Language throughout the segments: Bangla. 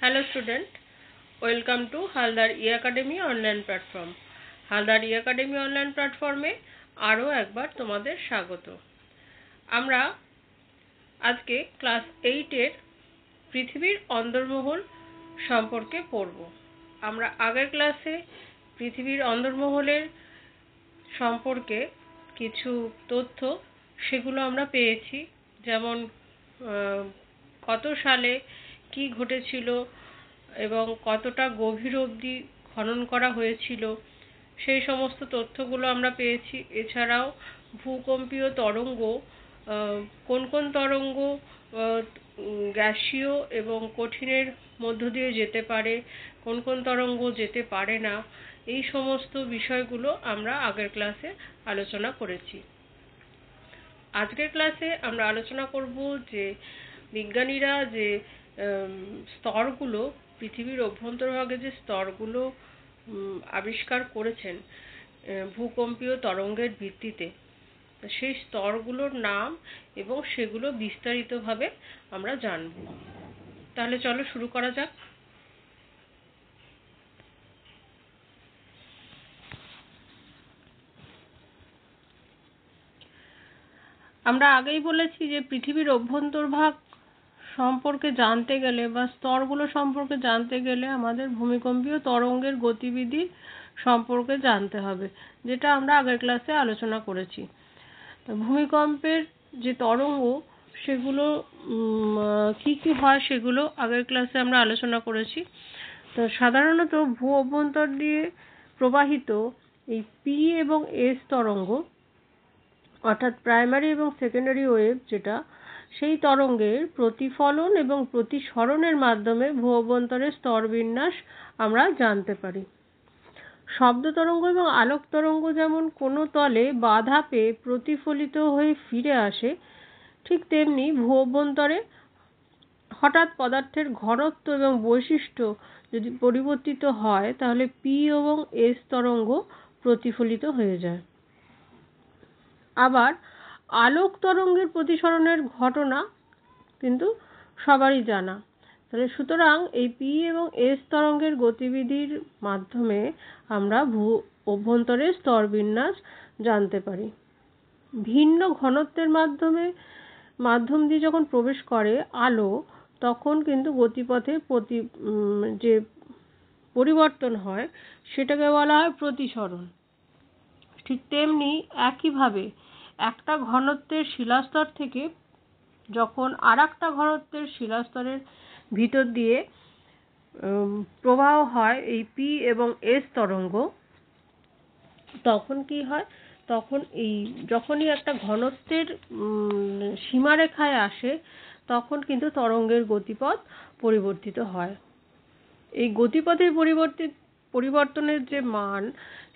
Hello student, welcome to Haldar e academy online platform. Haldar e academy online প্ল্যাটফর্মে আরও একবার তোমাদের স্বাগত। আমরা আজকে ক্লাস 8-এর পৃথিবীর অন্দরমহল সম্পর্কে পড়ব। আমরা আগের ক্লাসে পৃথিবীর অন্দরমহলের সম্পর্কে কিছু তথ্য সেগুলো আমরা পেয়েছি, যেমন কত সালে কি ঘটেছিল এবং কতটা গভীর অবধি খনন করা হয়েছিল সেই সমস্ত তথ্যগুলো আমরা পেয়েছি। এছাড়াও ভূকম্পীয় তরঙ্গ, কোন কোন তরঙ্গ গ্যাসীয় এবং কঠিনের মধ্য দিয়ে যেতে পারে, কোন কোন তরঙ্গ যেতে পারে না, এই সমস্ত বিষয়গুলো আমরা আগের ক্লাসে আলোচনা করেছি। আজকের ক্লাসে আমরা আলোচনা করব যে বিজ্ঞানীরা যে স্তরগুলো পৃথিবীর অভ্যন্তরভাগে যে স্তরগুলো আবিষ্কার করেছেন ভূকম্পীয় তরঙ্গের ভিত্তিতে, সেই স্তরগুলোর নাম এবং সেগুলো বিস্তারিতভাবে আমরা জানব। তাহলে চলো শুরু করা যাক। আমরা আগেই বলেছি যে পৃথিবীর অভ্যন্তরভাগ সম্পর্কে জানতে গেলে বা স্তরগুলো সম্পর্কে জানতে গেলে আমাদের ভূমিকম্পীয় তরঙ্গের গতিবিধি সম্পর্কে জানতে হবে, যেটা আমরা আগের ক্লাসে আলোচনা করেছি। তো ভূমিকম্পের যে তরঙ্গ সেগুলো কি কি হয় সেগুলো আগের ক্লাসে আমরা আলোচনা করেছি। তো সাধারণত ভূ অভ্যন্তর দিয়ে প্রবাহিত এই পি এবং এস তরঙ্গ, অর্থাৎ প্রাইমারি এবং সেকেন্ডারি ওয়েভ, যেটা সেই তরঙ্গের প্রতিফলন এবং প্রতিসরণের মাধ্যমে ভূ অভ্যন্তরের স্তরবিন্যাস আমরা জানতে পারি। শব্দ তরঙ্গ এবং আলোক তরঙ্গ যেমন কোনো তলে বাধা পেয়ে প্রতিফলিত হয়ে ফিরে আসে, ঠিক তেমনি ভূ অভ্যন্তরে হঠাৎ পদার্থের ঘনত্ব এবং বৈশিষ্ট্য যদি পরিবর্তিত হয় তাহলে পি এবং এস তরঙ্গ প্রতিফলিত হয়ে যায়। আবার আলোক তরঙ্গের প্রতিসরণের ঘটনা কিন্তু সবারই জানা। তাহলে সুতরাং এই পি এবং এস তরঙ্গের গতিবিধির মাধ্যমে আমরা ভূ অভ্যন্তরের স্তরবিন্যাস জানতে পারি। ভিন্ন ঘনত্বের মাধ্যম দিয়ে যখন প্রবেশ করে আলো, তখন কিন্তু গতিপথে যে পরিবর্তন হয় সেটাকে বলা হয় প্রতিসরণ। ঠিক তেমনি একইভাবে একটা ঘনত্বের শিলাস্তর থেকে যখন আর একটা ঘনত্বের শিলাস্তরের ভিতর দিয়ে প্রবাহ হয় এই পি এবং এস তরঙ্গ, তখন কি হয়, তখন যখনই একটা ঘনত্বের সীমারেখায় আসে তখন কিন্তু তরঙ্গের গতিপথ পরিবর্তিত হয়। এই গতিপথের পরিবর্তনের যে মান,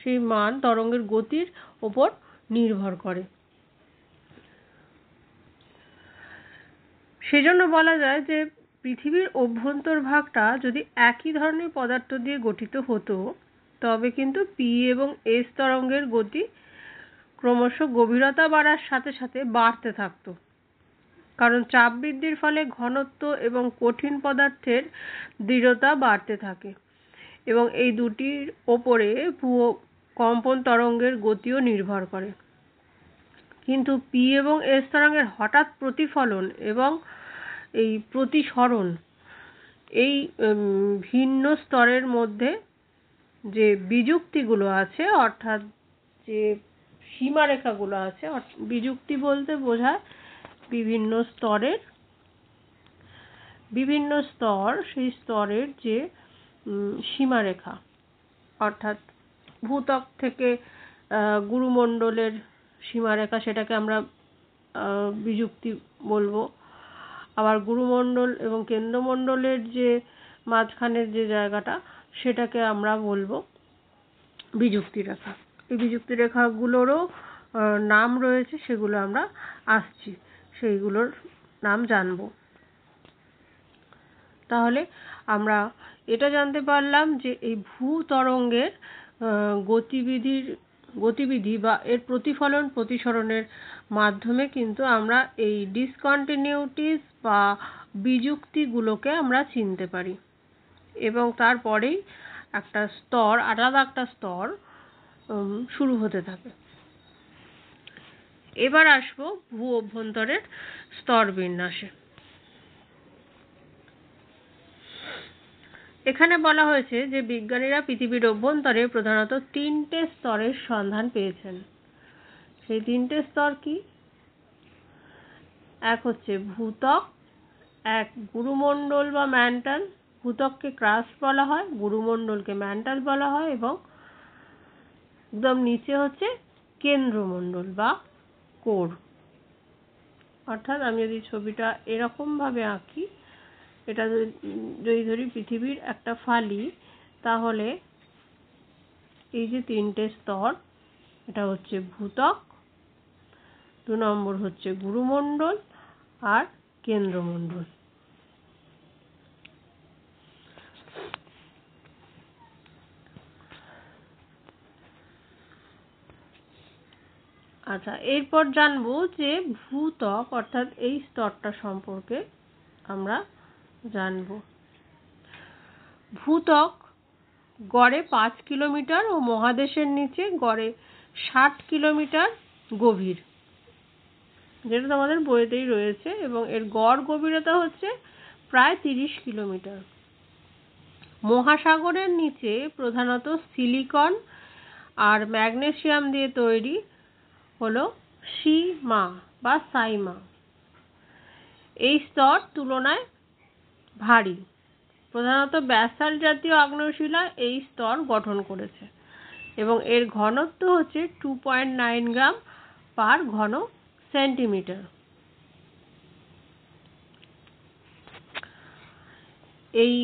সেই মান তরঙ্গের গতির ওপর নির্ভর করে। সেজন্য বলা যায় যে পৃথিবীর অভ্যন্তরভাগটা যদি একই ধরনের পদার্থ দিয়ে গঠিত হতো তবে কিন্তু পি এবং এস তরঙ্গের গতি ক্রমশ গভীরতা বাড়ার সাথে সাথে বাড়তে থাকতো, কারণ চাপ বৃদ্ধির ফলে ঘনত্ব এবং কঠিন পদার্থের দৃঢ়তা বাড়তে থাকে এবং এই দুটির ওপরে ভূকম্পন তরঙ্গের গতিও নির্ভর করে। কিন্তু পি এবং এস তরঙ্গের হঠাৎ প্রতিফলন এবং এই প্রতিসরণ, এই ভিন্ন স্তরের মধ্যে যে বিযুক্তিগুলো আছে, অর্থাৎ যে সীমারেখাগুলো আছে, বিযুক্তি বলতে বোঝায় বিভিন্ন স্তর, সেই স্তরের যে সীমারেখা, অর্থাৎ ভূত্বক থেকে গুরুমণ্ডলের সীমারেখা, সেটাকে আমরা বিযুক্তি বলবো। আবার গুরুমণ্ডল এবং কেন্দ্রমণ্ডলের যে মাঝখানের যে জায়গাটা, সেটাকে আমরা বলবো বিযুক্তি রেখা। এই বিযুক্তি রেখাগুলোরও নাম রয়েছে, সেগুলো আমরা আসছি, সেইগুলোর নাম জানব। তাহলে আমরা এটা জানতে পারলাম যে এই ভূ তরঙ্গের গতিবিধি বা এর প্রতিফলন প্রতিসরণের মাধ্যমে কিন্তু আমরা এই ডিসকন্টিনিউটিস বা বিযুক্তিগুলোকে আমরা চিনতে পারি। এবং তারপরেই একটা স্তর, আলাদা একটা স্তর শুরু হতে থাকে। এবার আসবো ভূ অভ্যন্তরের স্তর বিন্যাসে। এখানে বলা হয়েছে যে বিজ্ঞানীরা পৃথিবীর অভ্যন্তরে প্রধানত 3টে স্তরের সন্ধান পেয়েছেন। সেই 3টে স্তর কি? এক হচ্ছে ভূত্বক, এক গুরুমণ্ডল বা ম্যান্টল। ভূত্বককে ক্রাস্ট বলা হয়, গুরুমণ্ডলকে ম্যান্টল বলা হয়, এবং একদম নিচে হচ্ছে কেন্দ্রমণ্ডল বা কোর। অর্থাৎ আমি যদি ছবিটা এরকম ভাবে আঁকি, এটা যদি ধরি পৃথিবীর একটা ফালি, তাহলে এই যে 3টে স্তর, এটা হচ্ছে ভূত্বক, 2 নম্বর হচ্ছে গুরুমণ্ডল, আর কেন্দ্রমণ্ডল। আচ্ছা, এরপর জানবো যে ভূত্বক অর্থাৎ এই স্তরটা সম্পর্কে আমরা জানবো। ভূত্বক গড়ে 5 কিলোমিটার ও মহাদেশের নিচে গড়ে 60 কিলোমিটার গভীর, যেটা তোমাদের বইতেই রয়েছে, এবং এর গড় গভীরতা হচ্ছে প্রায় 30 কিলোমিটার। মহাসাগরের নিচে প্রধানত সিলিকন আর ম্যাগনেসিয়াম দিয়ে তৈরি হলো সীমা বা সাইমা। এই স্তর তুলনায় ভারী। প্রধানত ব্যাসাল্ট জাতীয় আগ্নেয়শিলা এই স্তর গঠন করেছে, এবং এর ঘনত্ব হচ্ছে 2.9 গ্রাম পার ঘন সেন্টিমিটার। এই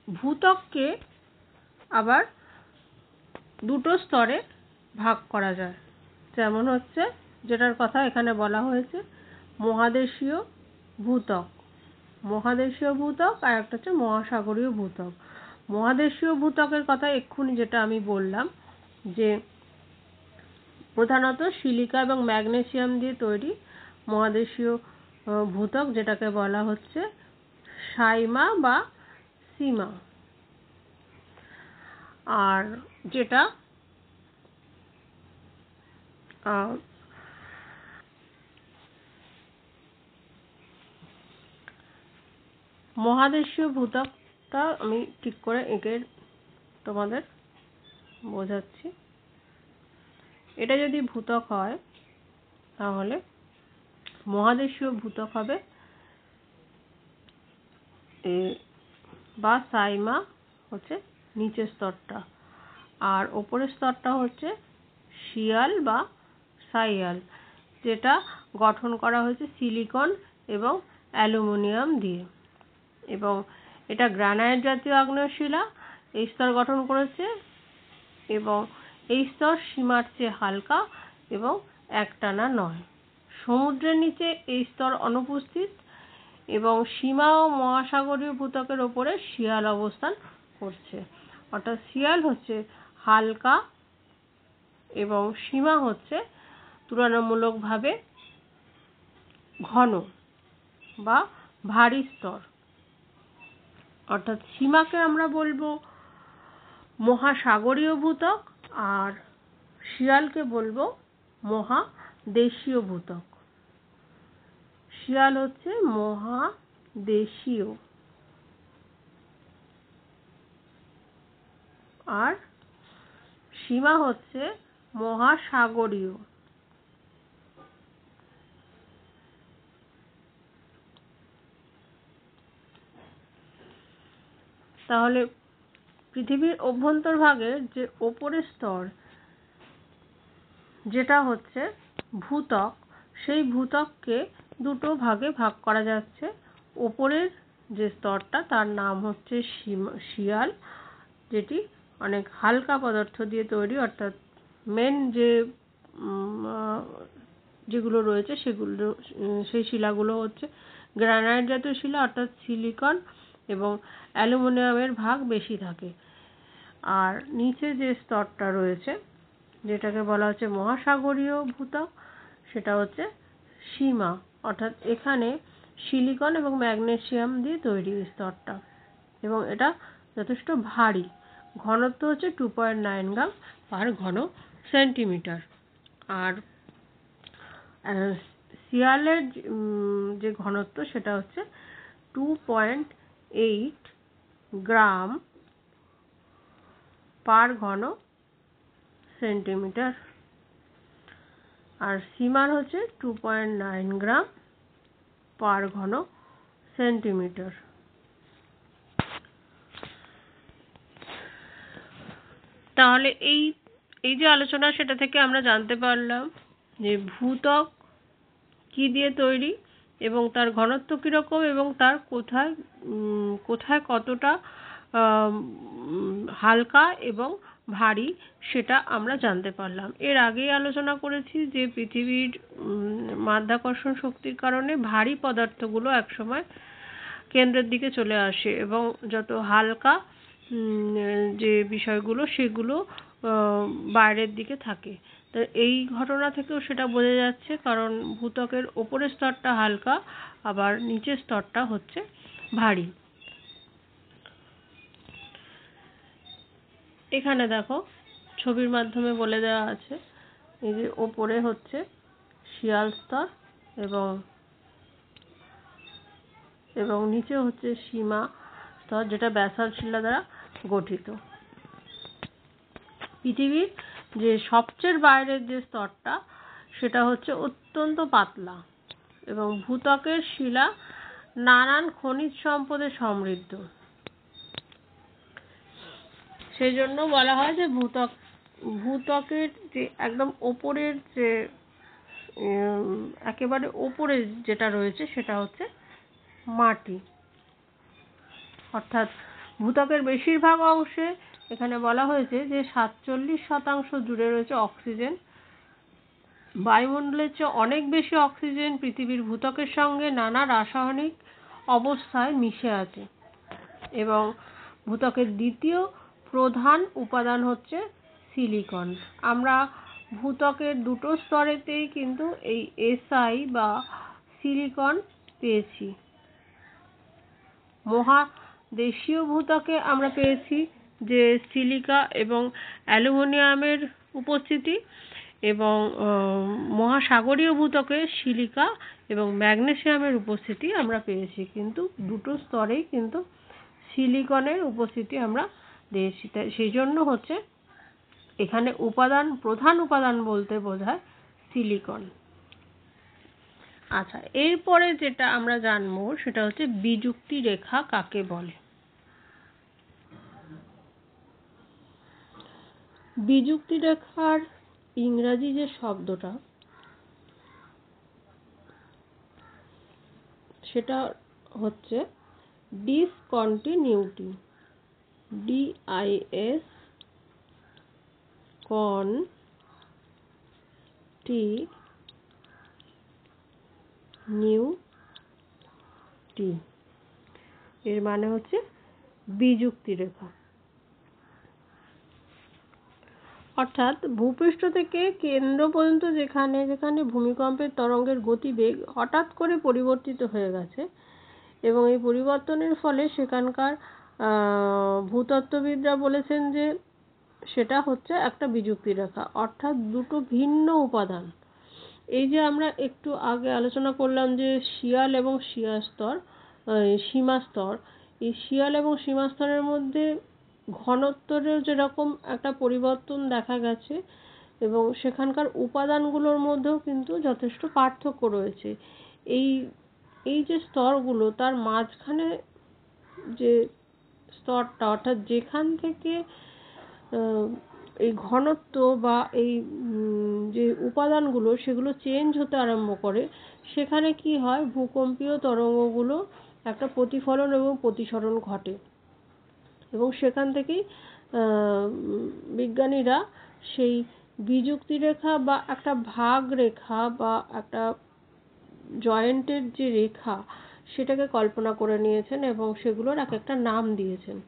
ভূত্বককে আবার 2টো স্তরে ভাগ করা যায়, যেমন হচ্ছে যেটার কথা এখানে বলা হয়েছে মহাদেশীয় ভূত্বক। মহাদেশীয় ভূত্বক আর একটা হচ্ছে মহাসাগরীয় ভূত্বক। মহাদেশীয় ভূত্বকের কথা এক্ষুনি যেটা আমি বললাম, যে প্রধানত সিলিকা এবং ম্যাগনেসিয়াম দিয়ে তৈরি মহাদেশীয় ভূত্বক, যেটাকে বলা হচ্ছে সাইমা বা সীমা। আর যেটা মহাদেশীয় ভূত্বকটা আমি ঠিক করে এঁকে তোমাদের বোঝাচ্ছি। এটা যদি ভূত্বক হয়, তাহলে মহাদেশীয় ভূত্বক হবে বা সাইমা হচ্ছে নিচের স্তরটা, আর ওপরের স্তরটা হচ্ছে শিয়াল বা সাইয়াল, যেটা গঠন করা হয়েছে সিলিকন এবং অ্যালুমিনিয়াম দিয়ে, এবং এটা গ্রানাইট জাতীয় আগ্নেয়শিলা এই স্তর গঠন করেছে, এবং এই স্তর সীমার চেয়ে হালকা এবং একটানা নয়। সমুদ্রের নিচে এই স্তর অনুপস্থিত, এবং সীমা ও মহাসাগরীয় ভূত্বকের ওপরে শিয়াল অবস্থান করছে। অর্থাৎ শিয়াল হচ্ছে হালকা এবং সীমা হচ্ছে তুলনামূলকভাবে ঘন বা ভারী স্তর। অর্থাৎ সীমাকে আমরা বলবো মহাসাগরীয় ভূত্বক, আর শিয়ালকে বলবো মহাদেশীয় ভূত্বক। শিয়াল হচ্ছে মহাদেশীয়, আর সীমা হচ্ছে মহাসাগরীয়। তাহলে পৃথিবীর অভ্যন্তরভাগের যে ওপরের স্তর, যেটা হচ্ছে ভূত্বক, সেই ভূত্বককে 2টো ভাগে ভাগ করা যাচ্ছে। ওপরের যে স্তরটা তার নাম হচ্ছে শিয়াল, যেটি অনেক হালকা পদার্থ দিয়ে তৈরি, অর্থাৎ মেন যেগুলো রয়েছে সেগুলো, সেই শিলাগুলো হচ্ছে গ্রানাইট জাতীয় শিলা, অর্থাৎ সিলিকন এবং অ্যালুমিনিয়ামের ভাগ বেশি থাকে। আর নিচে যে স্তরটা রয়েছে, যেটাকে বলা হচ্ছে মহাসাগরীয় ভূত্বক, সেটা হচ্ছে সীমা, অর্থাৎ এখানে সিলিকন এবং ম্যাগনেসিয়াম দিয়ে তৈরি স্তরটা, এবং এটা যথেষ্ট ভারী। ঘনত্ব হচ্ছে 2.9 গ্রাম পার ঘন সেন্টিমিটার। আর শিয়ালের যে ঘনত্ব সেটা হচ্ছে 2.8 গ্রাম পার ঘন সেন্টিমিটার। আর সীমার হচ্ছে 2.9 গ্রাম পার ঘন সেন্টিমিটার। তাহলে এই যে আলোচনা, সেটা থেকে আমরা জানতে পারলাম যে ভূত্বক কি দিয়ে তৈরি এবং তার ঘনত্ব কিরকম এবং তার কোথায় কতটা হালকা এবং ভারী সেটা আমরা জানতে পারলাম। এর আগেই আলোচনা করেছি যে পৃথিবীর মাধ্যাকর্ষণ শক্তির কারণে ভারী পদার্থগুলো একসময় কেন্দ্রের দিকে চলে আসে এবং যত হালকা যে বিষয়গুলো সেগুলো বাইরের দিকে থাকে। তো এই ঘটনা থেকেও সেটা বোঝা যাচ্ছে, কারণ ভূত্বকের ওপরের স্তরটা হালকা আবার নিচের স্তরটা হচ্ছে ভারী। এখানে দেখো ছবির মাধ্যমে বলে দেওয়া আছে, এই যে ওপরে হচ্ছে শিয়াল স্তর এবং নিচে হচ্ছে সীমা স্তর, যেটা ব্যাসাল্ট শিলা দ্বারা গঠিত। পৃথিবীর যে সবচেয়ে বাইরের যে স্তরটা সেটা হচ্ছে অত্যন্ত পাতলা এবং ভূত্বকের শিলা নানান খনিজ সম্পদে সমৃদ্ধ। সেই জন্য বলা হয় যে ভূত্বকের যে একদম ওপরের যে একেবারে ওপরে যেটা রয়েছে সেটা হচ্ছে মাটি। অর্থাৎ ভূত্বকের বেশিরভাগ অংশে এখানে বলা হয়েছে যে 47% জুড়ে রয়েছে অক্সিজেন। বায়ুমণ্ডলের চেয়ে অনেক বেশি অক্সিজেন পৃথিবীর ভূত্বকের সঙ্গে নানা রাসায়নিক অবস্থায় মিশে আছে এবং ভূত্বকের দ্বিতীয় প্রধান উপাদান হচ্ছে সিলিকন। আমরা ভূত্বকের দুটো স্তরেতেই কিন্তু এই SI বা সিলিকন পেয়েছি। মহাদেশীয় ভূত্বকে আমরা পেয়েছি যে সিলিকা এবং অ্যালুমিনিয়ামের উপস্থিতি, এবং মহাসাগরীয় ভূত্বকে সিলিকা এবং ম্যাগনেসিয়ামের উপস্থিতি আমরা পেয়েছি, কিন্তু দুটো স্তরেই কিন্তু সিলিকনের উপস্থিতি আমরা পেয়েছি। তাই সেই জন্য হচ্ছে এখানে প্রধান উপাদান বলতে বোঝায় সিলিকন। আচ্ছা, এরপরে যেটা আমরা জানবো সেটা হচ্ছে বিযুক্তি রেখা কাকে বলে। বিযুক্তি রেখার ইংরাজি যে শব্দটা সেটা হচ্ছে ডিসকন্টিনিউটি। DIS কন্টিনিউটি এর মানে হচ্ছে বিযুক্তি রেখা। অর্থাৎ ভূপৃষ্ঠ থেকে কেন্দ্র পর্যন্ত যেখানে যেখানে ভূমিকম্পের তরঙ্গের গতিবেগ হঠাৎ করে পরিবর্তিত হয়ে গেছে এবং এই পরিবর্তনের ফলে সেখানকার ভূতত্ত্ববিদরা বলেছেন যে সেটা হচ্ছে একটা বিযুক্তি রেখা। অর্থাৎ দুটো ভিন্ন উপাদান, এই যে আমরা একটু আগে আলোচনা করলাম যে শিয়াল এবং সীমা স্তর, এই শিয়াল এবং সীমা স্তরের মধ্যে ঘনত্বেরও যেরকম একটা পরিবর্তন দেখা গেছে এবং সেখানকার উপাদানগুলোর মধ্যেও কিন্তু যথেষ্ট পার্থক্য রয়েছে। এই যে স্তরগুলো তার মাঝখানে যে স্তরটা, অর্থাৎ যেখান থেকে এই ঘনত্ব বা এই যে উপাদানগুলো সেগুলো চেঞ্জ হতে আরম্ভ করে, সেখানে কি হয়, ভূকম্পীয় তরঙ্গগুলো একটা প্রতিফলন এবং প্রতিসরণ ঘটে এবং সেখান থেকেই বিজ্ঞানীরা সেই বিযুক্তি রেখা বা একটা ভাগ রেখা বা একটা জয়েন্টের যে রেখা সেটাকে কল্পনা করে নিয়েছেন এবং সেগুলোর এক একটা নাম দিয়েছেন।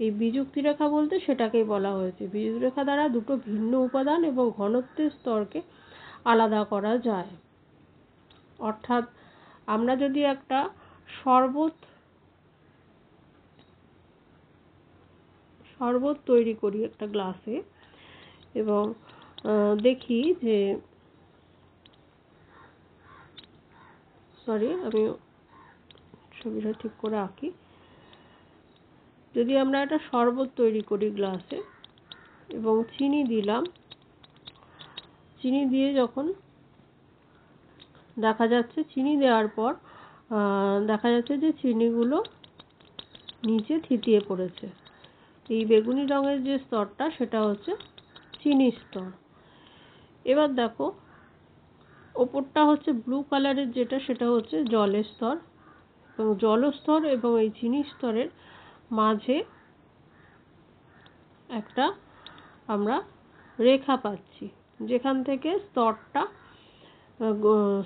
এই বিযুক্তি রেখা বলতে সেটাকেই বলা হয়েছে। বিযুক্তি রেখা দ্বারা দুটো ভিন্ন উপাদান এবং ঘনত্বের স্তরকে আলাদা করা যায়। অর্থাৎ আমরা যদি একটা শরবত শরবত তৈরি করি একটা গ্লাসে এবং দেখি যে আমি ছবিটা ঠিক করে আঁকি। যদি আমরা একটা শরবত তৈরি করি গ্লাসে এবং চিনি দিলাম, চিনি দিয়ে যখন দেখা যাচ্ছে চিনি দেওয়ার পর দেখা যাচ্ছে যে চিনিগুলো নিচে থিতিয়ে পড়েছে। এই বেগুনি রঙের যে স্তরটা সেটা হচ্ছে চিনি স্তর। এবার দেখো ওপরটা হচ্ছে ব্লু কালারের যেটা সেটা হচ্ছে জলের স্তর, এবং জলস্তর এবং এই চিনি স্তরের মাঝে একটা আমরা রেখা পাচ্ছি, যেখান থেকে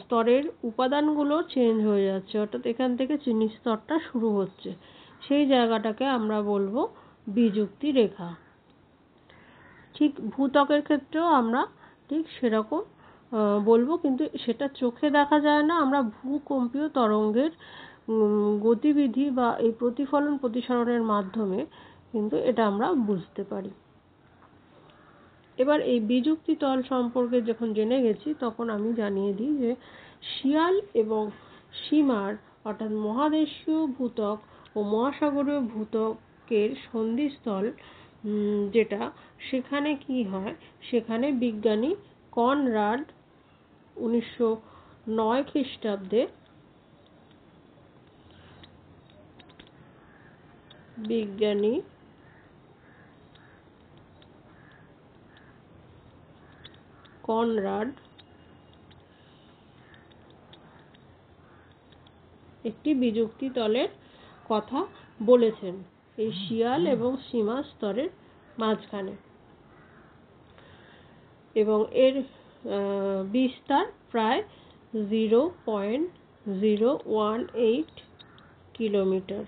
স্তরের উপাদানগুলো চেঞ্জ হয়ে যাচ্ছে, অর্থাৎ এখান থেকে চিনি স্তরটা শুরু হচ্ছে। সেই জায়গাটাকে আমরা বলবো বিযুক্তি রেখা। ঠিক ভূত্বকের ক্ষেত্রেও আমরা ঠিক সেরকম বলবো, কিন্তু সেটা চোখে দেখা যায় না। আমরা ভূকম্পীয় তরঙ্গের গতিবিধি বা এই প্রতিফলন প্রতিসরণের মাধ্যমে কিন্তু এটা আমরা বুঝতে পারি। এবার এই বিযুক্তি তল সম্পর্কে যখন জেনে গেছি তখন আমি জানিয়ে দিই যে শিয়াল এবং সীমার অর্থাৎ মহাদেশীয় ভূত্বক ও মহাসাগরীয় ভূত্বকের সন্ধিস্থল যেটা, সেখানে কি হয়, সেখানে বিজ্ঞানী কনরাড 1909 খ্রিস্টাব্দে বিজ্ঞানী কনরাড একটি বিযুক্তি তলের কথা বলেছেন এই শিয়াল এবং সীমা স্তরের মাঝখানে, এবং এর বিস্তার প্রায় 0.018 কিলোমিটার।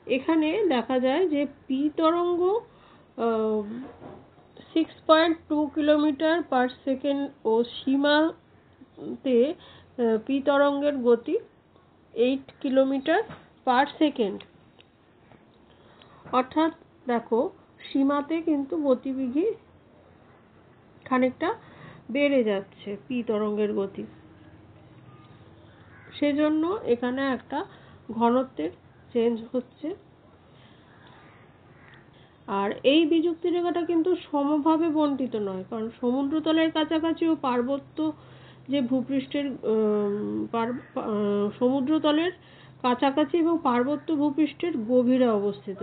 এখানে দেখা যায় যে পি তরঙ্গ 6.2 কিলোমিটার পার সেকেন্ড ও সীমাতে পি তরঙ্গের গতি 8 কিলোমিটার পার সেকেন্ড। অর্থাৎ দেখো সীমাতে কিন্তু গতিবিধি খানিকটা বেড়ে যাচ্ছে পি তরঙ্গের গতি, সেজন্য এখানে একটা ঘনত্বের চেঞ্জ হচ্ছে। আর এই বিযুক্তি রেখাটা কিন্তু সমভাবে বণ্টিত নয়, কারণ সমুদ্রতলের কাছাকাছি ও পার্বত্য যে ভূপৃষ্ঠের সমুদ্রতলের কাছাকাছি এবং পার্বত্য ভূপৃষ্ঠের গভীরে অবস্থিত।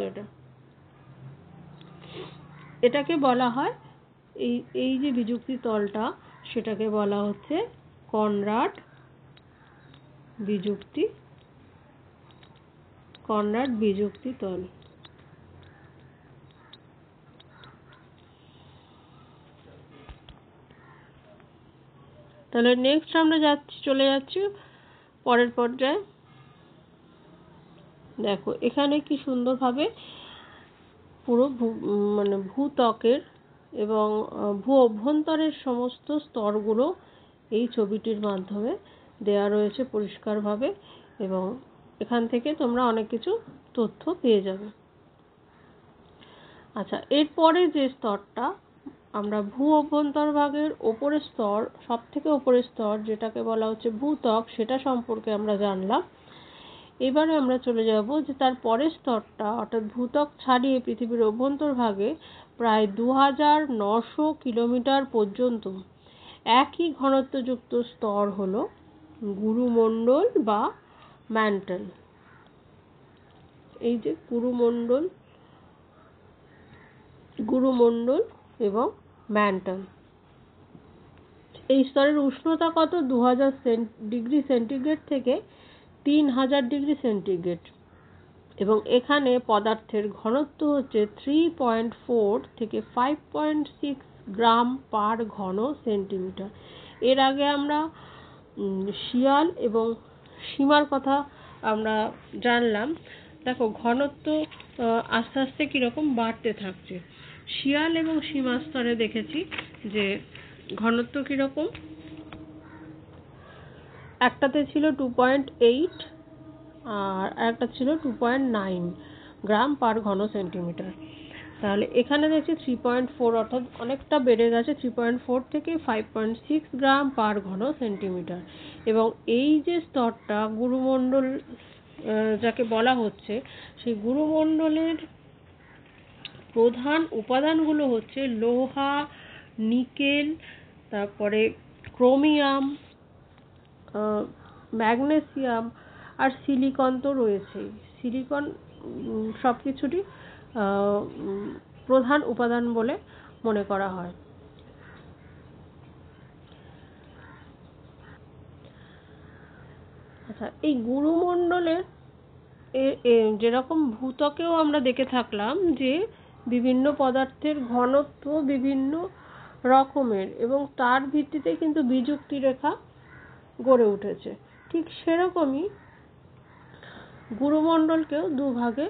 এটাকে বলা হয় এই যে বিযুক্তি তলটা, সেটাকে বলা হচ্ছে কনরাড বিযুক্তি তল। তাহলে নেক্সট আমরা চলে যাচ্ছি পরের পর্যায়ে। দেখো এখানে কি সুন্দরভাবে পুরো ভূত্বকের এবং ভূ অভ্যন্তরের সমস্ত স্তরগুলো এই ছবিটির মাধ্যমে দেয়া রয়েছে পরিষ্কারভাবে, এবং এখান থেকে তোমরা অনেক কিছু তথ্য পেয়ে যাবে। আচ্ছা, এরপরে যে স্তরটা আমরা ভূ অভ্যন্তরভাগের ওপরের স্তর, সব থেকে ওপরের স্তর যেটাকে বলা হচ্ছে ভূত্বক, সেটা সম্পর্কে আমরা জানলাম। এবারে আমরা চলে যাব যে তার পরের স্তরটা, অর্থাৎ ভূত্বক ছাড়িয়ে পৃথিবীর অভ্যন্তরভাগে প্রায় 2900 কিলোমিটার পর্যন্ত একই ঘনত্বযুক্ত স্তর হলো গুরুমণ্ডল বা ম্যান্টল। এই যে গুরুমণ্ডল এবং ম্যান্টল, এই স্তরের উষ্ণতা কত? 2000 ডিগ্রি সেন্টিগ্রেড থেকে 3000 ডিগ্রি সেন্টিগ্রেড, এবং এখানে পদার্থের ঘনত্ব হচ্ছে 3.4 থেকে 5.6 গ্রাম পার ঘন সেন্টিমিটার। এর আগে আমরা শিয়াল এবং সীমার কথা আমরা জানলাম। দেখো ঘনত্ব আস্তে আস্তে কিরকম বাড়তে থাকছে। শিয়াল এবং সীমা স্তরে দেখেছি যে ঘনত্ব কিরকম, একটাতে ছিল 2.8 আর একটা ছিল 2.9, গ্রাম পার ঘন সেন্টিমিটার। তাহলে এখানে দেখছি 3.4, অর্থাৎ অনেকটা বেড়ে গেছে, 3.4 থেকে 5.6 গ্রাম পার ঘন সেন্টিমিটার। এবং এই যে স্তরটা গুরুমণ্ডল যাকে বলা হচ্ছে, সেই গুরুমণ্ডলের প্রধান উপাদানগুলো হচ্ছে লোহা, নিকেল, তারপরে ক্রোমিয়াম, ম্যাগনেসিয়াম আর সিলিকন তো রয়েছেই। সিলিকন সব কিছুরই প্রধান উপাদান বলে মনে করা হয়। আচ্ছা, এই গুরুমণ্ডলের যেরকম ভূত্বকেও আমরা দেখে থাকলাম যে বিভিন্ন পদার্থের ঘনত্ব বিভিন্ন রকমের এবং তার ভিত্তিতে কিন্তু বিযুক্তি রেখা গড়ে উঠেছে। ঠিক সেরকমই গুরুমণ্ডলকেও দুভাগে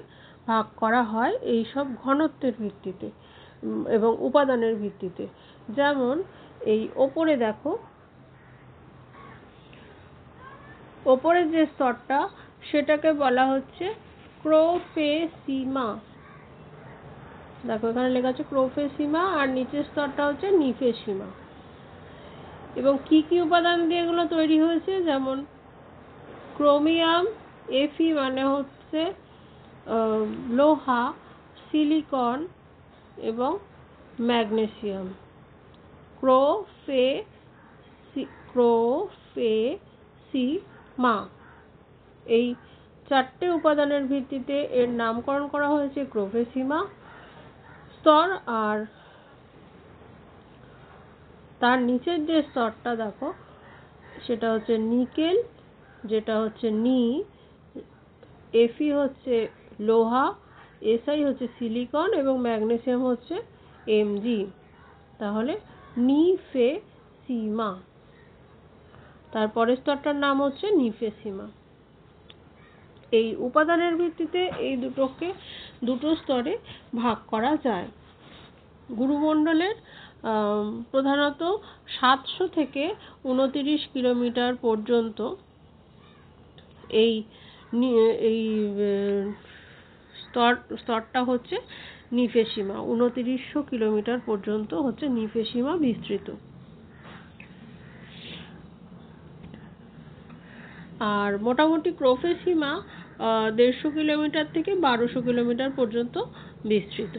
ভাগ করা হয় এই সব ঘনত্বের ভিত্তিতে এবং উপাদানের ভিত্তিতে। যেমন এই ওপরে দেখো, ওপরের যে স্তরটা সেটাকে বলা হচ্ছে ক্রোফেসিমা। দেখো এখানে লেখা আছে ক্রোফেসিমা, আর নিচের স্তরটা হচ্ছে নিফেসিমা। এবং কি কি উপাদান দিয়ে এগুলো তৈরি হয়েছে, যেমন ক্রোমিয়াম, এফি মানে হচ্ছে লোহা, সিলিকন এবং ম্যাগনেসিয়াম। ক্রোফেসিমা, এই চারটে উপাদানের ভিত্তিতে এর নামকরণ করা হয়েছে ক্রোফেসিমা স্তর। আর তার নিচের যে স্তরটা দেখো সেটা হচ্ছে নিকেল, যেটা হচ্ছে নি, এফি হচ্ছে লোহা, এসআই হচ্ছে সিলিকন এবং ম্যাগনেসিয়াম হচ্ছে এমজি। তাহলে নিফেসিমা। তারপরের স্তরটার নাম হচ্ছে নিফেসিমা। এই উপাদানের ভিত্তিতে এই দুটো স্তরে ভাগ করা যায়। গুরুমণ্ডলের প্রধানত 700 থেকে 29 কিলোমিটার পর্যন্ত এই স্তরটা হচ্ছে নিফেসিমা। 2900 কিলোমিটার পর্যন্ত হচ্ছে নিফেসিমা বিস্তৃত। আর মোটামুটি ক্রোফেসিমা 150 কিলোমিটার থেকে 1200 কিলোমিটার পর্যন্ত বিস্তৃত।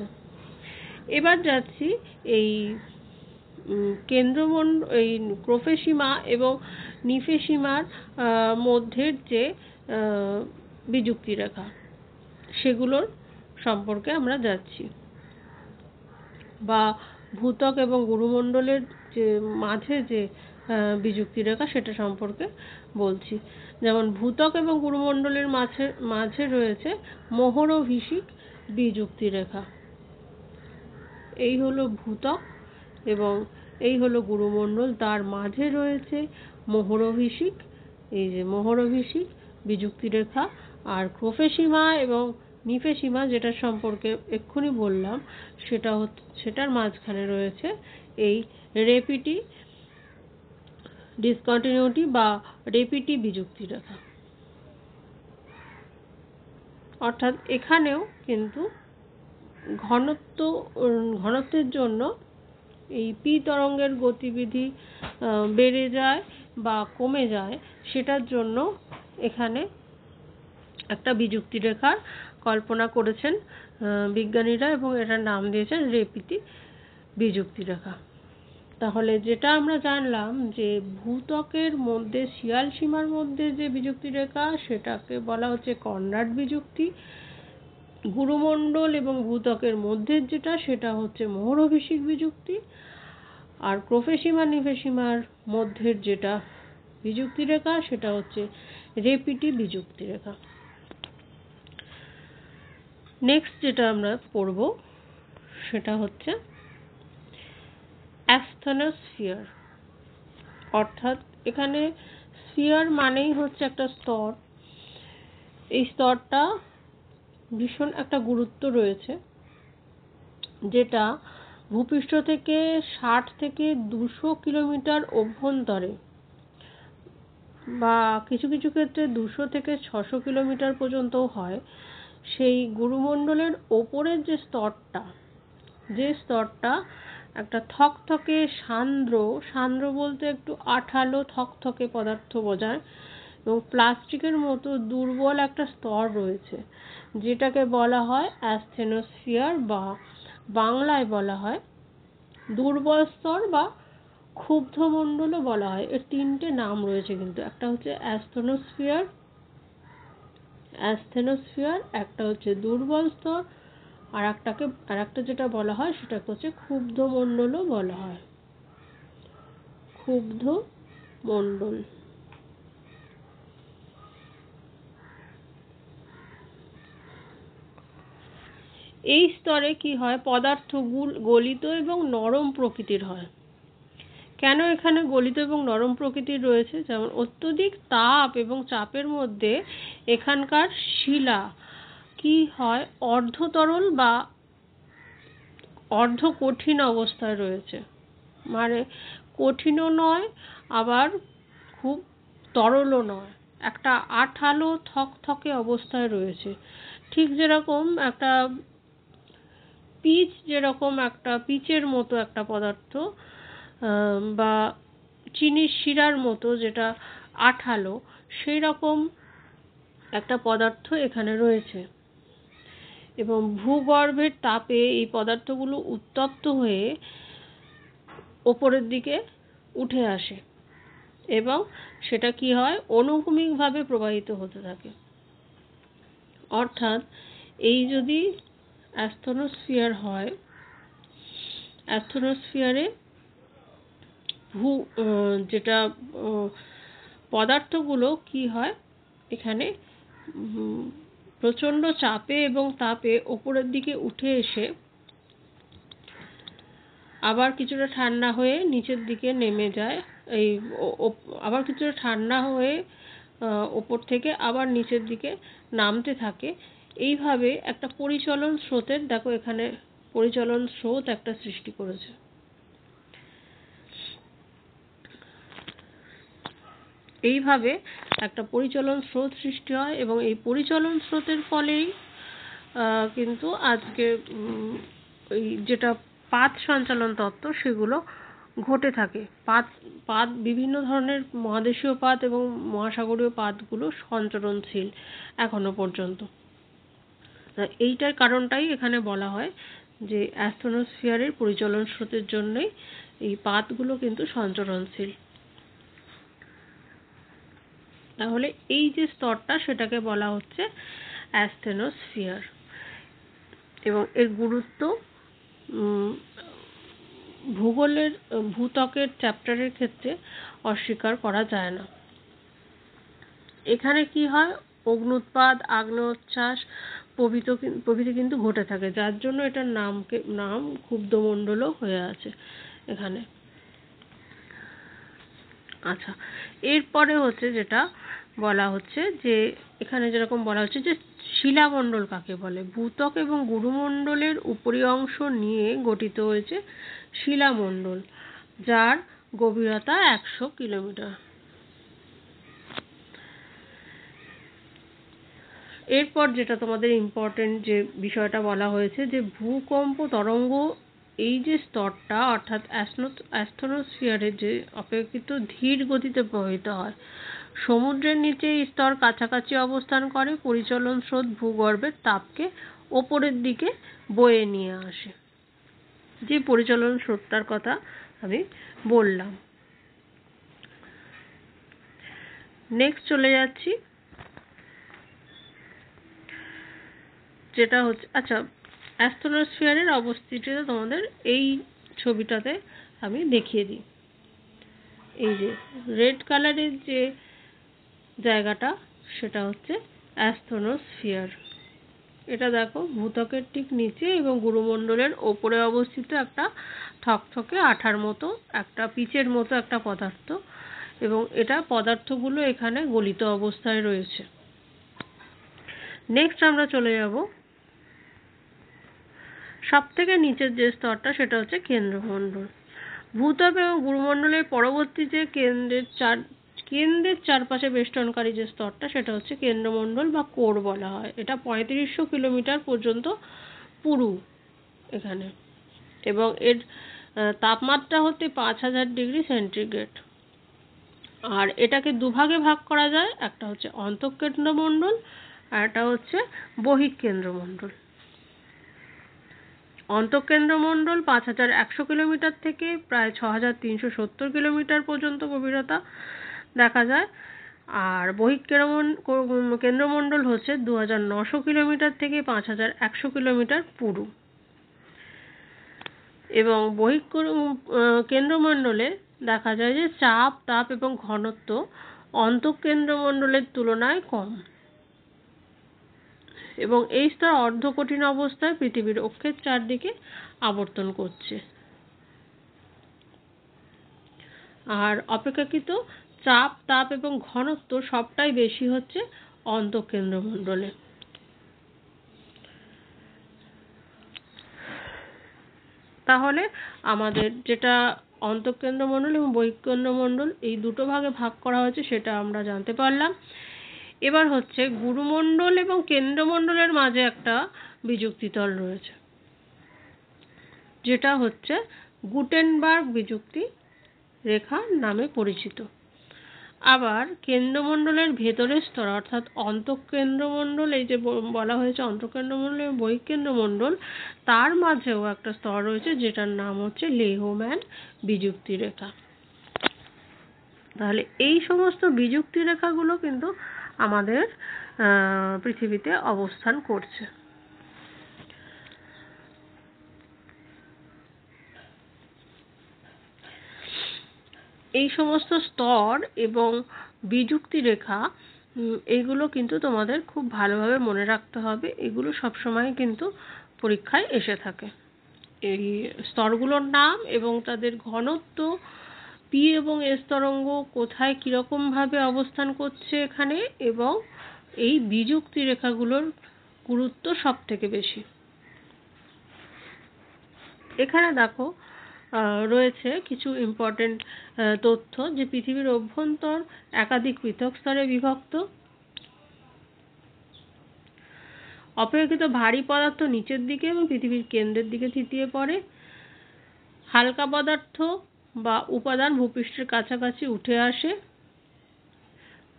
এবার যাচ্ছি এই এই ক্রোফেসিমা এবং নিফেসিমার মধ্যের যে বিযুক্তি রেখা সেগুলোর সম্পর্কে আমরা যাচ্ছি, বা ভূত্বক এবং গুরুমণ্ডলের যে মাঝে যে বিযুক্তি রেখা সেটা সম্পর্কে বলছি। যেমন ভূত্বক এবং গুরুমণ্ডলের মাঝে রয়েছে মোহরভিষিক বিযুক্তি রেখা। এই হলো ভূত্বক এবং এই হলো গুরুমণ্ডল, তার মাঝে রয়েছে মোহরভিষিক, এই যে মোহরভিষিক বিযুক্তি রেখা। আর ক্রোফেসিমা এবং নিফেসিমা যেটা সম্পর্কে এক্ষুনি বললাম সেটার মাঝখানে রয়েছে এই রেপিটি ডিসকন্টিনিউটি বা রেপিটি বিযুক্তি রেখা। অর্থাৎ এখানেও কিন্তু ঘনত্বের জন্য এই পি তরঙ্গের গতিবিধি বেড়ে যায় বা কমে যায়, সেটার জন্য এখানে একটা বিযুক্তি রেখার কল্পনা করেছেন বিজ্ঞানীরা এবং এটার নাম দিয়েছেন রেপিটি বিযুক্তি রেখা। তাহলে যেটা আমরা জানলাম যে ভূত্বকের মধ্যে শিয়াল সীমার মধ্যে যে বিযুক্তি রেখা সেটাকে বলা হচ্ছে কনরাড বিযুক্তি, গুরুমণ্ডল এবং ভূত্বকের মধ্যে যেটা সেটা হচ্ছে মোহরভিষিক বিযুক্তি, আর ক্রোফেসিমা নিফেসিমার মধ্যের যেটা বিযুক্তি রেখা সেটা হচ্ছে রেপিটি বিযুক্তি রেখা। নেক্সট যেটা আমরা পড়ব সেটা হচ্ছে অ্যাস্থেনোস্ফিয়ার। অর্থাৎ এখানে স্ফিয়ার মানেই হচ্ছে একটা স্তর। এই স্তরটা ভীষণ একটা গুরুত্ব রয়েছে, যেটা ভূপৃষ্ঠ থেকে 60 থেকে 200 কিলোমিটার অভ্যন্তরে, বা কিছু কিছু ক্ষেত্রে 200 থেকে 600 কিলোমিটার পর্যন্তও হয়, সেই গুরুমণ্ডলের ওপরের যে স্তরটা একটা থকথকে সান্দ্র বলতে একটু আঠালো থকথকে পদার্থ বোঝায়, এবং প্লাস্টিকের মতো দুর্বল একটা স্তর রয়েছে, যেটাকে বলা হয় অ্যাসথেনোস্ফিয়ার, বা বাংলায় বলা হয় দুর্বল স্তর বা ক্ষুব্ধমণ্ডলও বলা হয়। এর তিনটে নাম রয়েছে, কিন্তু একটা হচ্ছে অ্যাসথেনোস্ফিয়ার, একটা হচ্ছে দুর্বল স্তর, আর একটা যেটা বলা হয় সেটাকে হচ্ছে ক্ষুব্ধমণ্ডলও বলা হয়, ক্ষুব্ধমণ্ডল। এই স্তরে কি হয়, পদার্থ গলিত এবং নরম প্রকৃতির হয়। কেন এখানে গলিত এবং নরম প্রকৃতির রয়েছে? যেমন অত্যধিক তাপ এবং চাপের মধ্যে এখানকার শিলা কি হয়, অর্ধতরল বা অর্ধ কঠিন অবস্থায় রয়েছে, মানে কঠিনও নয় আবার খুব তরলও নয়, একটা আঠালো থকথকে অবস্থায় রয়েছে। ঠিক যেরকম একটা পিচের মতো একটা পদার্থ, বা চিনির শিরার মতো যেটা আঠালো, সেই রকম একটা পদার্থ এখানে রয়েছে। এবং ভূগর্ভের তাপে এই পদার্থগুলো উত্তপ্ত হয়ে ওপরের দিকে উঠে আসে, এবং সেটা কি হয়, অনুভূমিকভাবে প্রবাহিত হতে থাকে। অর্থাৎ এই যদি অ্যাসথেনোস্ফিয়ার হয়, অ্যাসথেনোস্ফিয়ারে যেটা পদার্থগুলো কি হয়, এখানে প্রচণ্ড চাপে এবং তাপে ওপরের দিকে উঠে এসে আবার কিছুটা ঠান্ডা হয়ে নিচের দিকে নেমে যায়, আবার কিছুটা ঠান্ডা হয়ে ওপর থেকে আবার নিচের দিকে নামতে থাকে। এইভাবে একটা পরিচলন স্রোতের, দেখো এখানে পরিচলন স্রোত একটা সৃষ্টি করেছে। এইভাবে একটা পরিচলন স্রোত সৃষ্টি হয়, এবং এই পরিচলন স্রোতের ফলেই কিন্তু আজকে ওই যেটা পাত সঞ্চালন তত্ত্ব সেগুলো ঘটে থাকে। পাত বিভিন্ন ধরনের মহাদেশীয় পাত এবং মহাসাগরীয় পাতগুলো সঞ্চরণশীল এখনো পর্যন্ত। এইটার কারণটাই এখানে বলা হয় যে অ্যাসথেনোস্ফিয়ারের পরিচলন স্রোতের জন্যই এই পাতগুলো কিন্তু সঞ্চরণশীল। তাহলে এই যে স্তরটা সেটাকে বলা হচ্ছে অ্যাসথেনোস্ফিয়ার, এবং এর গুরুত্ব ভূত্বকের চ্যাপ্টারের ক্ষেত্রে অস্বীকার করা যায় না। এখানে কি হয়, অগ্ন্যুৎপাত, আগ্নেয়োচ্ছ্বাস প্রভৃতি কিন্তু ঘটে থাকে, যার জন্য এটার নাম ক্ষুব্ধমণ্ডলও হয়ে আছে এখানে। আচ্ছা, এরপরে হচ্ছে যেটা বলা হচ্ছে যে এখানে যেরকম বলা হচ্ছে যে শিলামণ্ডল কাকে বলে। ভূত্বক এবং গুরুমণ্ডলের উপরি অংশ নিয়ে গঠিত হয়েছে শিলামণ্ডল, যার গভীরতা 100 কিলোমিটার। এরপর যেটা তোমাদের ইম্পর্টেন্ট যে বিষয়টা বলা হয়েছে যে ভূকম্প তরঙ্গ এই যে স্তরটা, অর্থাৎ অ্যাসথেনোস্ফিয়ারের যে অপেক্ষিত ধীর গতিতে প্রবাহিত হয়। সমুদ্রের নিচে এই স্তর কাছাকাছি অবস্থান করে, পরিচলন স্রোত ভূগর্ভের তাপকে ওপরের দিকে বয়ে নিয়ে আসে, যে পরিচলন স্রোতটার কথা আমি বললাম। নেক্সট চলে যাচ্ছি, যেটা হচ্ছে আচ্ছা অ্যাসথেনোস্ফিয়ারের অবস্থিতিটা তোমাদের এই ছবিটাতে আমি দেখিয়ে দিই। এই যে রেড কালারের যে জায়গাটা সেটা হচ্ছে অ্যাসথেনোস্ফিয়ার। এটা দেখো ভূত্বকের ঠিক নিচে এবং গুরুমণ্ডলের ওপরে অবস্থিত একটা থকথকে আঠার মতো একটা পিচের মতো একটা পদার্থ, এবং এটা পদার্থগুলো এখানে গলিত অবস্থায় রয়েছে। নেক্সট আমরা চলে যাব সব থেকে নিচের যে স্তরটা, সেটা হচ্ছে কেন্দ্রমণ্ডল। ভূত্বক এবং গুরুমণ্ডলের পরবর্তী যে কেন্দ্রের চারপাশে বেষ্টনকারী যে স্তরটা সেটা হচ্ছে কেন্দ্রমণ্ডল বা কোর বলা হয়। এটা 3500 কিলোমিটার পর্যন্ত পুরু এখানে, এবং এর তাপমাত্রা হচ্ছে 5000 ডিগ্রি সেন্টিগ্রেড। আর এটাকে দুভাগে ভাগ করা যায়, একটা হচ্ছে অন্তঃকেন্দ্রমণ্ডল আর একটা হচ্ছে বহিঃকেন্দ্রমণ্ডল। অন্তঃকেন্দ্রমণ্ডল 5100 কিলোমিটার থেকে প্রায় 6370 কিলোমিটার পর্যন্ত গভীরতা দেখা যায়, আর কেন্দ্রমণ্ডল হচ্ছে 2900 কিলোমিটার থেকে 5100 কিলোমিটার পুরু। এবং কেন্দ্রমণ্ডলে দেখা যায় যে চাপ, তাপ এবং ঘনত্ব অন্তঃকেন্দ্রমণ্ডলের তুলনায় কম, এবং এই স্তর অর্ধকঠিন অবস্থায় পৃথিবীর অক্ষের চারদিকে আবর্তন করছে। আর অপেক্ষাকৃত চাপ, তাপ এবং ঘনত্ব সবটাই বেশি হচ্ছে অন্তঃকেন্দ্রমণ্ডলে। তাহলে আমাদের যেটা অন্তঃকেন্দ্রমণ্ডল এবং বহিঃকেন্দ্রমণ্ডল এই দুটো ভাগে ভাগ করা হয়েছে সেটা আমরা জানতে পারলাম। এবার হচ্ছে গুরুমণ্ডল এবং কেন্দ্রমণ্ডলের মাঝে একটা বিযুক্তিতল রয়েছে, যেটা হচ্ছে গুটেনবার্গ বিযুক্তি রেখা নামে পরিচিত। আবার কেন্দ্রমণ্ডলের ভেতরের স্তর অর্থাৎ অন্তঃকেন্দ্রমণ্ডল, এই যে বলা হয়েছে অন্তঃকেন্দ্রমণ্ডল এবং বহিঃকেন্দ্রমণ্ডল, তার মাঝেও একটা স্তর রয়েছে যেটার নাম হচ্ছে লেহম্যান বিযুক্তি রেখা। তাহলে এই সমস্ত বিযুক্তি রেখাগুলো কিন্তু আমাদের পৃথিবীতে অবস্থান করছে। এই সমস্ত স্তর এবং বিযুক্তি রেখা এইগুলো কিন্তু তোমাদের খুব ভালোভাবে মনে রাখতে হবে। এগুলো সবসময় কিন্তু পরীক্ষায় এসে থাকে। এই স্তরগুলোর নাম এবং তাদের ঘনত্ব, পি এবং এস তরঙ্গ কোথায় কীরকমভাবে অবস্থান করছে এখানে, এবং এই বিযুক্তি রেখাগুলোর গুরুত্ব সব থেকে বেশি। এখানে দেখো রয়েছে কিছু ইম্পর্টেন্ট তথ্য, যে পৃথিবীর অভ্যন্তর একাধিক পৃথক স্তরে বিভক্ত। অপেক্ষাকৃত ভারী পদার্থ নিচের দিকে এবং পৃথিবীর কেন্দ্রের দিকে থিতিয়ে পড়ে। হালকা পদার্থ বা উপাদান ভূপৃষ্ঠের কাছাকাছি উঠে আসে।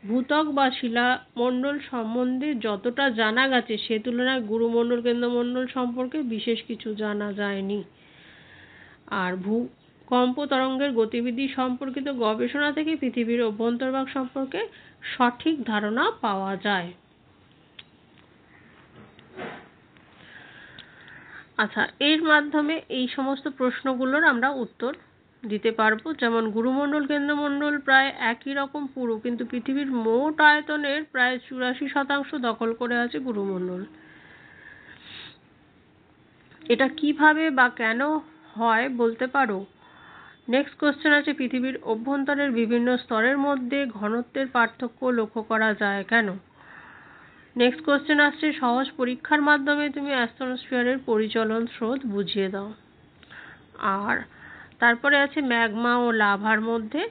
ভূত্বক বা শিলামণ্ডল সম্বন্ধে যতটা জানা গেছে সে তুলনায় গুরুমণ্ডল কেন্দ্রমণ্ডল সম্পর্কে বিশেষ কিছু জানা যায়নি। আর ভূকম্প তরঙ্গের গতিবিধি সম্পর্কিত গবেষণা থেকে পৃথিবীর অভ্যন্তরভাগ সম্পর্কে সঠিক ধারণা পাওয়া যায়। আচ্ছা, এর মাধ্যমে এই সমস্ত প্রশ্নগুলোর আমরা উত্তর দিতে পারবো। যেমন গুরুমণ্ডল কেন্দ্রমণ্ডল প্রায় একই রকম পুরু, কিন্তু পৃথিবীর মোট আয়তনের প্রায় 84% দখল করে আছে গুরুমণ্ডল। এটা কিভাবে বা কেন হয় বলতে পারো? নেক্সট কোশ্চেন আছে, পৃথিবীর অভ্যন্তরের বিভিন্ন স্তরের মধ্যে ঘনত্বের পার্থক্য লক্ষ্য করা যায় কেন? নেক্সট কোশ্চেন আসছে, সহজ পরীক্ষার মাধ্যমে তুমি অ্যাস্ট্রোস্ফিয়ারের পরিচলন স্রোত বুঝিয়ে দাও। আর তারপরে আছে ম্যাগমা ও লাভার মধ্যে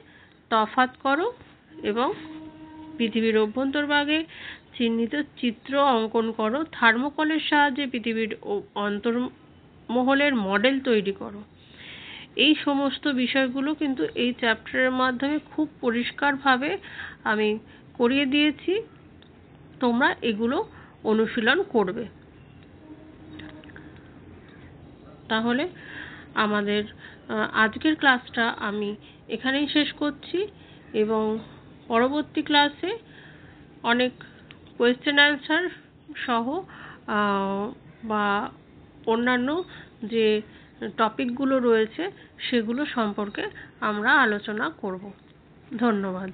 তফাৎ করো এবং পৃথিবীর অভ্যন্তরভাগে চিহ্নিত চিত্র অঙ্কন করো। থার্মোকলের সাহায্যে পৃথিবীর অন্তর্মহলের মডেল তৈরি করো। এই সমস্ত বিষয়গুলো কিন্তু এই চ্যাপ্টারের মাধ্যমে খুব পরিষ্কারভাবে আমি করিয়ে দিয়েছি। তোমরা এগুলো অনুশীলন করবে। তাহলে আমাদের আজকের ক্লাসটা আমি এখানেই শেষ করছি, এবং পরবর্তী ক্লাসে অনেক কোয়েশ্চেন অ্যান্সার সহ বা অন্যান্য যে টপিকগুলো রয়েছে সেগুলো সম্পর্কে আমরা আলোচনা করব। ধন্যবাদ।